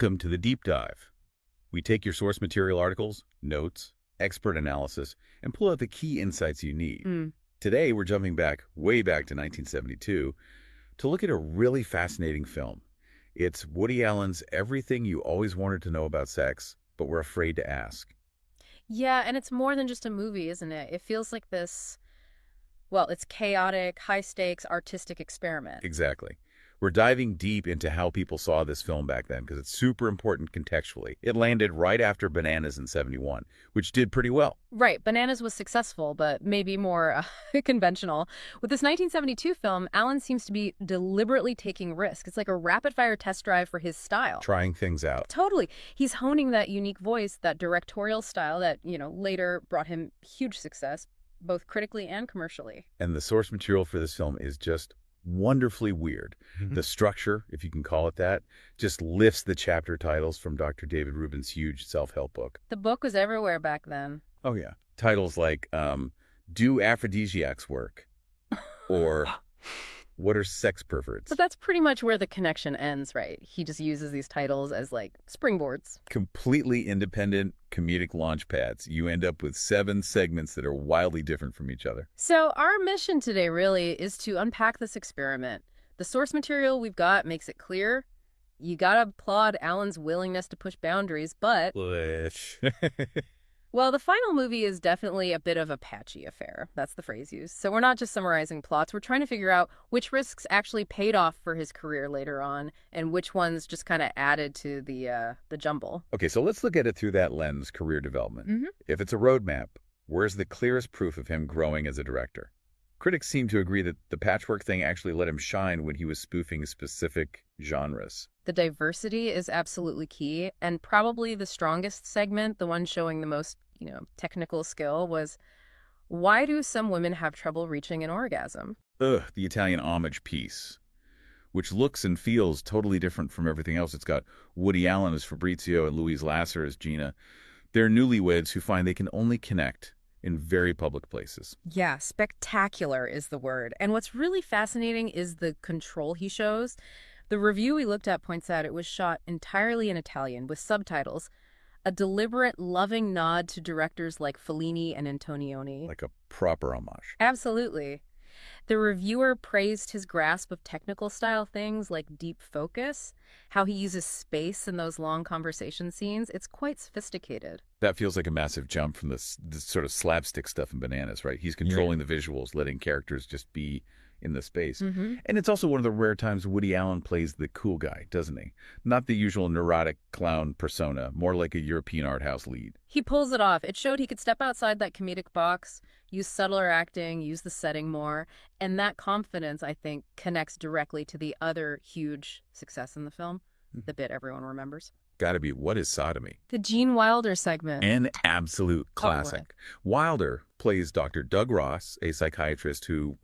Welcome to the Deep Dive. We take your source material articles, notes, expert analysis, and pull out the key insights you need. Today, we're jumping way back to 1972, to look at a really fascinating film. It's Woody Allen's Everything You Always Wanted to Know About Sex, but Were Afraid to Ask. Yeah, and it's more than just a movie, isn't it? It feels like this, well, it's chaotic, high-stakes, artistic experiment. Exactly. We're diving deep into how people saw this film back then because it's super important contextually. It landed right after Bananas in '71, which did pretty well. Right, Bananas was successful, but maybe more conventional. With this 1972 film, Allen seems to be deliberately taking risks. It's like a rapid-fire test drive for his style. Trying things out. Totally. He's honing that unique voice, that directorial style that, later brought him huge success, both critically and commercially. And the source material for this film is just wonderfully weird. The structure, if you can call it that, just lifts the chapter titles from Dr. David Reuben's huge self-help book. The book was everywhere back then. Oh, yeah. Titles like, Do Aphrodisiacs Work? Or, What Are Sex Perverts? But that's pretty much where the connection ends, right? He just uses these titles as, like, springboards. Completely independent comedic launch pads. You end up with 7 segments that are wildly different from each other. So our mission today really is to unpack this experiment. The source material we've got makes it clear. You gotta applaud Allen's willingness to push boundaries, but... Well, the final movie is definitely a bit of a patchy affair. That's the phrase used. So we're not just summarizing plots. We're trying to figure out which risks actually paid off for his career later on and which ones just kind of added to the jumble. Okay, so let's look at it through that lens, career development. If it's a roadmap, where's the clearest proof of him growing as a director? Critics seem to agree that the patchwork thing actually let him shine when he was spoofing specific genres. The diversity is absolutely key, and probably the strongest segment, the one showing the most, technical skill, was why do some women have trouble reaching an orgasm? The Italian homage piece, which looks and feels totally different from everything else. It's got Woody Allen as Fabrizio and Louise Lasser as Gina. They're newlyweds who find they can only connect in very public places. Yeah, spectacular is the word. And what's really fascinating is the control he shows. The review we looked at points out it was shot entirely in Italian with subtitles, a deliberate, loving nod to directors like Fellini and Antonioni. Like a proper homage. Absolutely. The reviewer praised his grasp of technical style things like deep focus, how he uses space in those long conversation scenes. It's quite sophisticated. That feels like a massive jump from this sort of slapstick stuff in Bananas, right? He's controlling the visuals, letting characters just be in the space. And it's also one of the rare times Woody Allen plays the cool guy, doesn't he? Not the usual neurotic clown persona, more like a European art house lead. He pulls it off. It showed he could step outside that comedic box, use subtler acting, use the setting more, and that confidence, I think, connects directly to the other huge success in the film, the bit everyone remembers. Gotta be What Is Sodomy? The Gene Wilder segment. An absolute classic. Wilder plays Dr. Doug Ross, a psychiatrist who,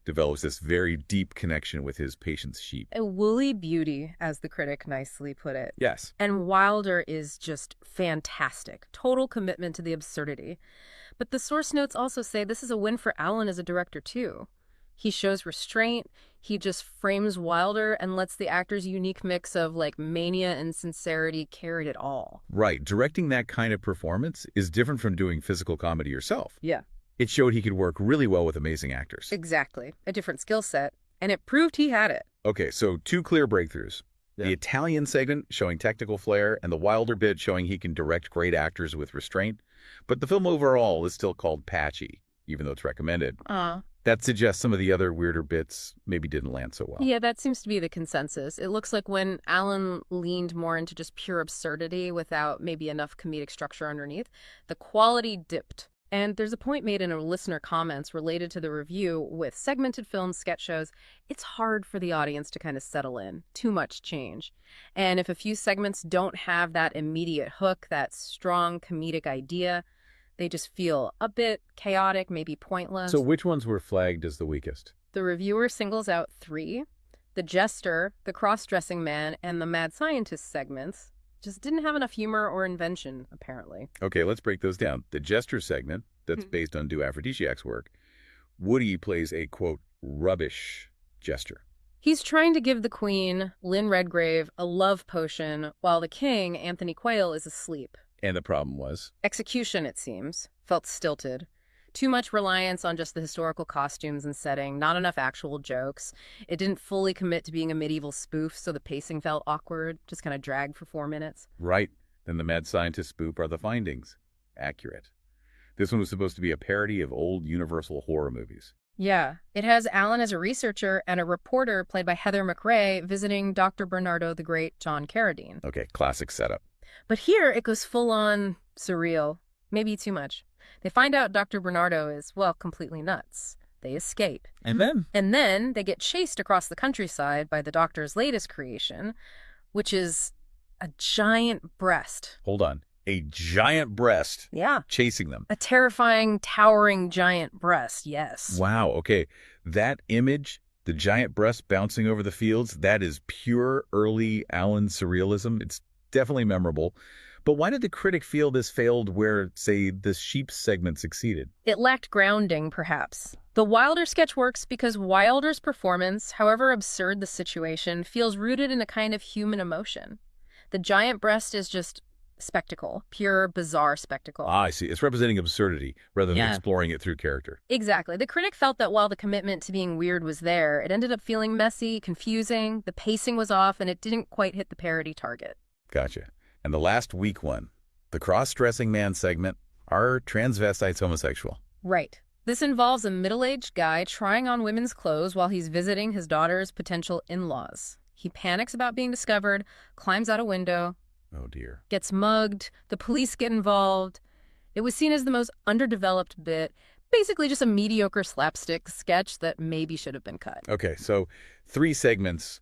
develops this very deep connection with his patient's sheep. A woolly beauty, as the critic nicely put it. Yes. And Wilder is just fantastic. Total commitment to the absurdity. But the source notes also say this is a win for Allen as a director, too. He shows restraint. He just frames Wilder and lets the actor's unique mix of, mania and sincerity carry it all. Right. Directing that kind of performance is different from doing physical comedy yourself. Yeah. It showed he could work really well with amazing actors. Exactly. A different skill set. And it proved he had it. Okay, so 2 clear breakthroughs. The Italian segment showing technical flair and the Wilder bit showing he can direct great actors with restraint. But the film overall is still called patchy, even though it's recommended. That suggests some of the other weirder bits maybe didn't land so well. Yeah, that seems to be the consensus. It looks like when Allen leaned more into just pure absurdity without maybe enough comedic structure underneath, the quality dipped. And there's a point made in a listener comments related to the review with segmented films, sketch shows. It's hard for the audience to kind of settle in. Too much change. And if a few segments don't have that immediate hook, that strong comedic idea, they just feel a bit chaotic, maybe pointless. So which ones were flagged as the weakest? The reviewer singles out 3. The jester, the cross-dressing man, and the mad scientist segments just didn't have enough humor or invention, apparently. Okay, let's break those down. The jester segment, that's based on Do Aphrodisiacs Work, Woody plays a, quote, rubbish jester. He's trying to give the queen, Lynn Redgrave, a love potion, while the king, Anthony Quayle, is asleep. And the problem was? Execution, it seems, felt stilted. Too much reliance on just the historical costumes and setting, not enough actual jokes. It didn't fully commit to being a medieval spoof, so the pacing felt awkward, just kind of dragged for 4 minutes. Right. Then the mad scientist spoof are the findings. Accurate. This one was supposed to be a parody of old Universal horror movies. Yeah, it has Alan as a researcher and a reporter played by Heather McRae visiting Dr. Bernardo the Great John Carradine. Okay, classic setup. But here it goes full-on surreal, maybe too much. They find out Dr. Bernardo is, well, completely nuts. They escape. And then? And then they get chased across the countryside by the doctor's latest creation, which is a giant breast. Hold on. A giant breast. Yeah. Chasing them. A terrifying, towering giant breast, yes. Wow, okay. That image, the giant breast bouncing over the fields, that is pure early Alan surrealism. It's definitely memorable. But why did the critic feel this failed where, say, the sheep segment succeeded? It lacked grounding, perhaps. The Wilder sketch works because Wilder's performance, however absurd the situation, feels rooted in a kind of human emotion. The giant breast is just spectacle, pure, bizarre spectacle. Ah, I see. It's representing absurdity rather than exploring it through character. Exactly. The critic felt that while the commitment to being weird was there, it ended up feeling messy, confusing, the pacing was off, and it didn't quite hit the parody target. Gotcha. And the last weak one, the cross-dressing man segment, are transvestites homosexual? Right. This involves a middle-aged guy trying on women's clothes while he's visiting his daughter's potential in-laws. He panics about being discovered, climbs out a window. Oh, dear. Gets mugged. The police get involved. It was seen as the most underdeveloped bit, basically just a mediocre slapstick sketch that maybe should have been cut. Okay, so 3 segments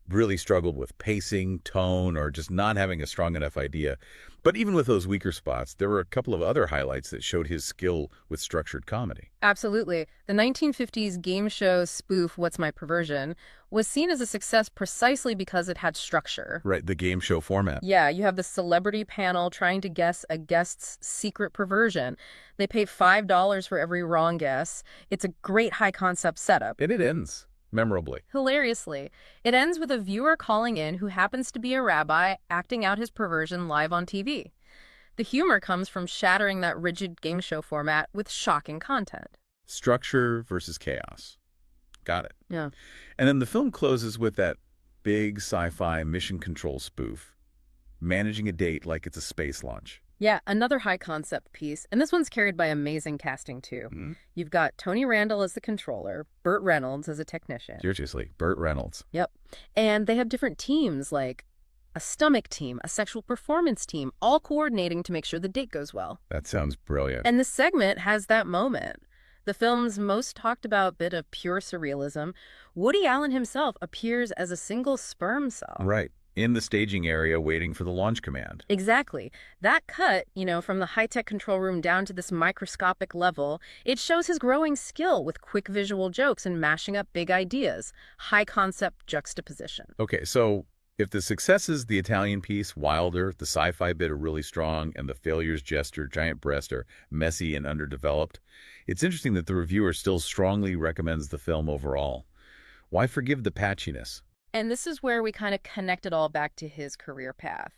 really struggled with pacing, tone, or just not having a strong enough idea. But even with those weaker spots, there were a couple of other highlights that showed his skill with structured comedy. Absolutely. The 1950s game show spoof, What's My Perversion, was seen as a success precisely because it had structure. Right, the game show format. Yeah, you have the celebrity panel trying to guess a guest's secret perversion. They pay $5 for every wrong guess. It's a great high-concept setup. And it ends memorably. Hilariously. It ends with a viewer calling in who happens to be a rabbi acting out his perversion live on TV. The humor comes from shattering that rigid game show format with shocking content. Structure versus chaos. Got it. Yeah. And then the film closes with that big sci-fi mission control spoof, managing a date like it's a space launch. Yeah, another high-concept piece, and this one's carried by amazing casting, too. Mm-hmm. You've got Tony Randall as the controller, Burt Reynolds as a technician. Seriously, Burt Reynolds. Yep. And they have different teams, like a stomach team, a sexual performance team, all coordinating to make sure the date goes well. That sounds brilliant. And the segment has that moment. The film's most talked about bit of pure surrealism, Woody Allen himself appears as a single sperm cell. Right. In the staging area waiting for the launch command. Exactly. That cut, from the high-tech control room down to this microscopic level, it shows his growing skill with quick visual jokes and mashing up big ideas. High-concept juxtaposition. Okay, so if the success is the Italian piece, Wilder, the sci-fi bit are really strong, and the failures, Jester, Giant Breast are messy and underdeveloped, it's interesting that the reviewer still strongly recommends the film overall. Why forgive the patchiness? And this is where we kind of connect it all back to his career path.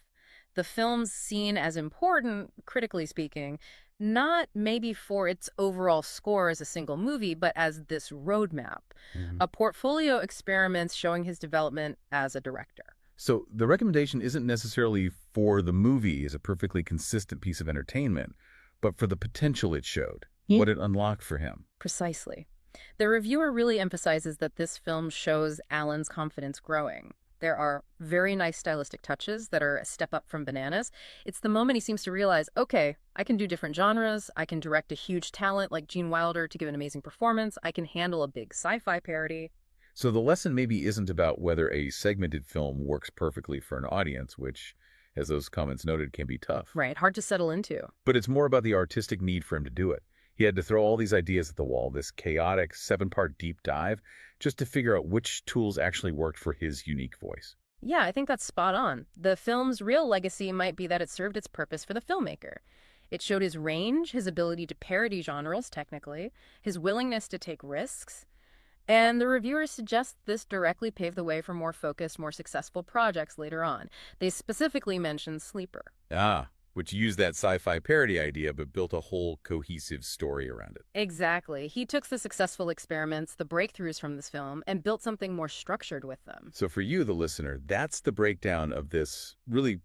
The film's seen as important, critically speaking, not maybe for its overall score as a single movie, but as this roadmap, a portfolio experiments showing his development as a director. So the recommendation isn't necessarily for the movie as a perfectly consistent piece of entertainment, but for the potential it showed, what it unlocked for him. Precisely. The reviewer really emphasizes that this film shows Alan's confidence growing. There are very nice stylistic touches that are a step up from Bananas. It's the moment he seems to realize, okay, I can do different genres. I can direct a huge talent like Gene Wilder to give an amazing performance. I can handle a big sci-fi parody. So the lesson maybe isn't about whether a segmented film works perfectly for an audience, which, as those comments noted, can be tough. Right, hard to settle into. But it's more about the artistic need for him to do it. He had to throw all these ideas at the wall, this chaotic 7-part deep dive, just to figure out which tools actually worked for his unique voice. Yeah, I think that's spot on. The film's real legacy might be that it served its purpose for the filmmaker. It showed his range, his ability to parody genres technically, his willingness to take risks. And the reviewers suggest this directly paved the way for more focused, more successful projects later on. They specifically mention Sleeper. Which used that sci-fi parody idea but built a whole cohesive story around it. Exactly. He took the successful experiments, the breakthroughs from this film, and built something more structured with them. So for you, the listener, that's the breakdown of this really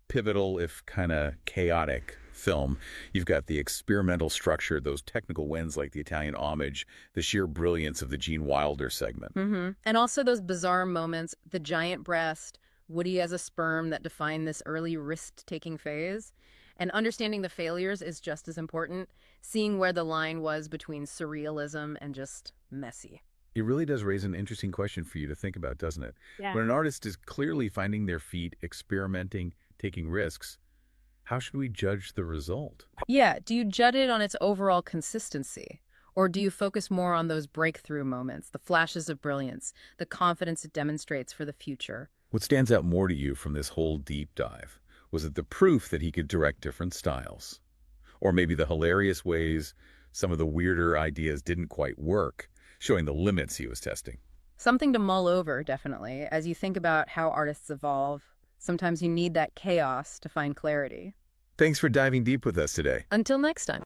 pivotal, if kind of chaotic film. You've got the experimental structure, those technical wins like the Italian Homage, the sheer brilliance of the Gene Wilder segment. And also those bizarre moments, the giant breast, Woody as a sperm that define this early risk-taking phase. And understanding the failures is just as important, seeing where the line was between surrealism and just messy. It really does raise an interesting question for you to think about, doesn't it? Yeah. When an artist is clearly finding their feet, experimenting, taking risks, how should we judge the result? Yeah, do you judge it on its overall consistency? Or do you focus more on those breakthrough moments, the flashes of brilliance, the confidence it demonstrates for the future? What stands out more to you from this whole deep dive? Was it the proof that he could direct different styles? Or maybe the hilarious ways some of the weirder ideas didn't quite work, showing the limits he was testing? Something to mull over, definitely, as you think about how artists evolve. Sometimes you need that chaos to find clarity. Thanks for diving deep with us today. Until next time.